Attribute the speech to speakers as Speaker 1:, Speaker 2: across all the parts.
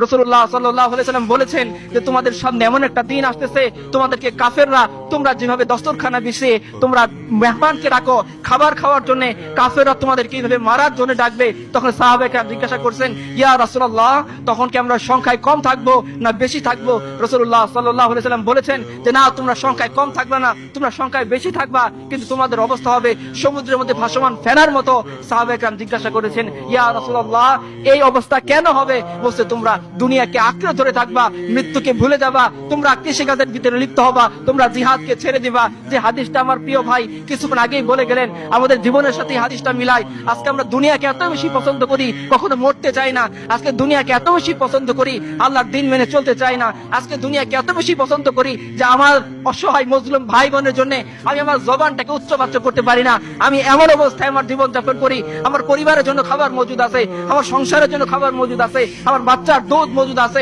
Speaker 1: রাসূলুল্লাহ সাল্লাল্লাহু আলাইহি সাল্লাম বলেছেন যে তোমাদের সামনে এমন একটা দিন আসতেছে, তোমাদেরকে কাফেররা, তোমরা যেভাবে দস্তরখানা বিছিয়ে তোমরা মেহমানকে রাখো খাবার খাওয়ার জন্য, কাফেররা তোমাদেরকে এইভাবে মারার জন্য ডাকবে। তখন সাহাবায়ে কেরাম জিজ্ঞাসা করছেন, ইয়া রাসূলুল্লাহ, তখন কি আমরা সংখ্যায় কম থাকবো না বেশি থাকবো? রাসূলুল্লাহ সাল্লাল্লাহু আলাইহি সাল্লাম বলেছেন যে না, তোমরা সংখ্যায় কম থাকবে না, তোমরা সংখ্যায় বেশি থাকবা, কিন্তু তোমাদের অবস্থা হবে সমুদ্রের মধ্যে ভাসমান ফেনার মতো। সাহাবায়ে কেরাম জিজ্ঞাসা করেছেন, ইয়া রাসূলুল্লাহ, এই অবস্থা কেন হবে? বলছে, তোমরা দুনিয়াকে আঁকড়ে ধরে থাকবা, মৃত্যুকে ভুলে যাবা, তোমরা কৃষিকাজের ভিতরে লিপ্ত হবা, তোমরা জিহাদকে ছেড়ে দিবা। যে হাদিসটা আমার প্রিয় ভাই কিছুক্ষণ আগেই বলে গেলেন, আমাদের জীবনের সাথে হাদিসটা মিলাই। আজকে আমরা দুনিয়াকে এত বেশি পছন্দ করি, কখনো মরতে চাই না। আজকে দুনিয়াকে এত বেশি পছন্দ করি, আল্লাহর দিন মেনে চলতে চাই না। আজকে দুনিয়াকে এত বেশি পছন্দ করি যে আমার অসহায় মজলুম ভাই বোনের জন্য আমি আমার জবানটাকে উচ্চবাচ্য করতে পারি না। আমি এমন অবস্থায় আমার জীবন যাপন করি, আমার পরিবারের জন্য খাবার মজুদ আছে, আমার সংসারের জন্য খাবার মজুদ আছে, আমার বাচ্চার দুধ মজুদ আছে,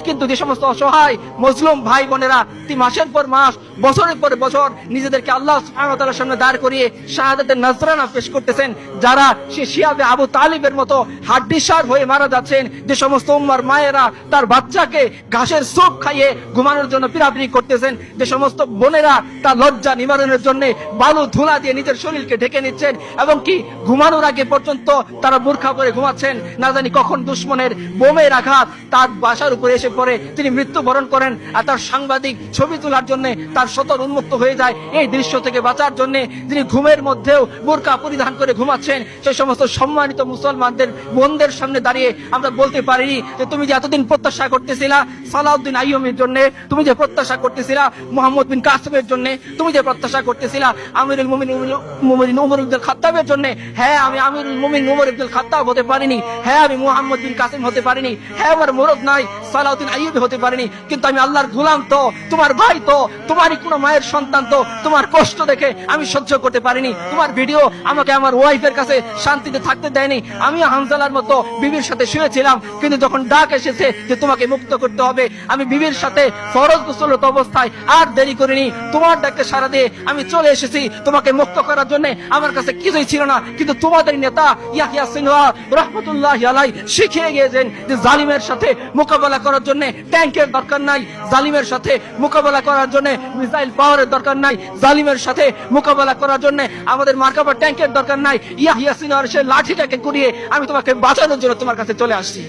Speaker 1: কিন্তু যে সমস্ত অসহায় মজলুম ভাই বোনেরা মাসের পর মাস, বছরের পর বছর নিজেদেরকে আল্লাহ সুবহানাহু ওয়া তাআলার সামনে দাঁড় করিয়ে শাহাদাতের নজরানা পেশ করতেছেন, যারা সে শিয়াবে আবু তালিবের মতো হাড্ডিসার হয়ে মারা যাচ্ছেন, যে সমস্ত উম্মার মায়েরা তার বাচ্চাকে ঘাসের স্যুপ খাইয়ে ঘুমানোর জন্য পিরাপিরি করতেছেন, যে সমস্ত বোনেরা তার লজ্জা নিবারণের জন্য বালু ধুলা দিয়ে নিজের শরীরকে ঢেকে নিচ্ছেন, এবং কি ঘুমানোর আগে পর্যন্ত তারা বোরখা পরে ঘুমাচ্ছেন, না জানি কখন দুশ্মনের বোমের আঘাত তার বাসার উপরে এসে পড়ে তিনি মৃত্যুবরণ করেন, আর তার সাংবাদিক ছবি তোলার জন্য তার সতর উন্মুক্ত হয়ে যায়। এই দৃশ্য থেকে বাঁচার জন্য যিনি ঘুমের মধ্যেও বোরকা পরিধান করে ঘুমাচ্ছেন, সেই সমস্ত সম্মানিত মুসলমানদের বোনদের সামনে দাঁড়িয়ে আমরা বলতে পারিনি যে তুমি যে এতদিন প্রত্যাশা করতেছিলা সালাউদ্দিন আইয়ুবের জন্য, তুমি যে প্রত্যাশা করতেছিলা মুহাম্মদ বিন কাসিমের জন্য, তুমি যে প্রত্যাশা করতেছিলা আমিরুল মুমিনিন উমর ইবনুল খাত্তাবের জন্য, হ্যাঁ আমি আমিরুল মুমিনিন উমর ইবনুল খাত্তাব হতে পারিনি, হ্যাঁ আমি মুহাম্মদ বিন কাসিম হতে পারিনি, হ্যাঁ আমার মুরদ নাই সালাউদ্দিন আইয়ুব হতে পারিনি, কিন্তু আমি আল্লাহর গোলাম তো, তোমার ভাই তো, তোমারই কোনো মায়ের সন্তান তো, তোমার কষ্ট দেখে আমি সহ্য করতে পারিনি। তোমার ভিডিও আমাকে আমার ওয়াইফের কাছে শান্তিতে থাকতে দেয়নি। আমিও হানজালার মতো বিবির সাথে শুয়েছিলাম, কিন্তু যখন ডাক এসেছে যে তোমাকে মুক্ত করতে হবে, আমি বিবির সাথে ফরজ গোসলত অবস্থায় আর দেরি করিনি, তোমার ডাকে সাড়া দিয়ে আমি চলে এসেছি তোমাকে মুক্ত করার জন্য। আমার কাছে কিছুই ছিল না, কিন্তু তোমাদের নেতা ইয়াহইয়া সিনওয়ার রাহমাতুল্লাহি আলাইহি শিখিয়ে গিয়েছেন যে জালিমের সাথে মোকাবেলা করার জন্য ট্যাঙ্কের দরকার নাই, জালিমের সাথে মোকাবেলা করার জন্য মিসাইল পাওয়ারের দরকার নাই, জালিমের সাথে মোকাবেলা করার জন্য আমাদের মার্কাবা ট্যাঙ্কের দরকার নাই। ইয়াহইয়া সিনওয়ার সেই লাঠিটাকে কুড়িয়ে আমি তোমাকে বাঁচানোর জন্য তোমার কাছে চলে আসছি।